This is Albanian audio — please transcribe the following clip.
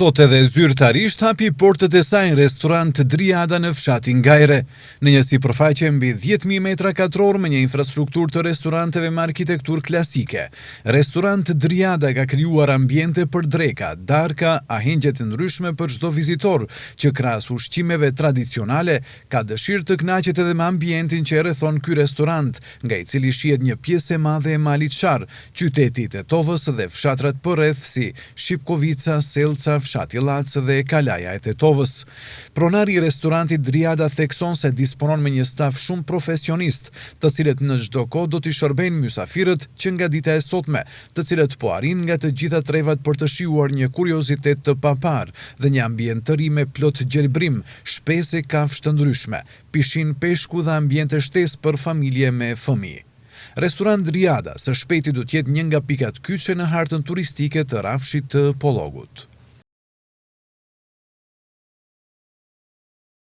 Sot edhe zyrtarisht hapi portët e saj restorant Driada në fshatin Gajre. Në një sipërfaqe mbi 10.000 metra katror me një infrastrukturë të restoranteve me arkitekturë klasike. Restorant Driada ka krijuar ambiente për dreka, darka, ahengje të ndryshme për çdo vizitor, që krahas ushqimeve tradicionale ka dëshirë të kënaqet edhe me ambientin që e rrethon ky restorant, nga i cili shihet një pjesë e madhe e Malit Çar, qyteti i Tetovës dhe fshatrat përreth si Shipkovica, Selca, fshati Lac dhe Kalaja e Tetovës. Pronari i restorantit Driada thekson se disponon me një staf shumë profesionist, të cilët në çdo kohë do t'i shërbejnë mysafirët që nga dita e sotme, të cilët po arrin nga të gjitha trevat për të shijuar një kuriozitet të papar dhe një ambient të ri me plot gjelbrim, shpese kafshë të ndryshme, pishin, peshku dhe ambiente shtesë për familje me fëmijë. Restorant Driada së shpejti do të jetë një nga pikat kyçe në hartën turistike të rafshit të Pollogut.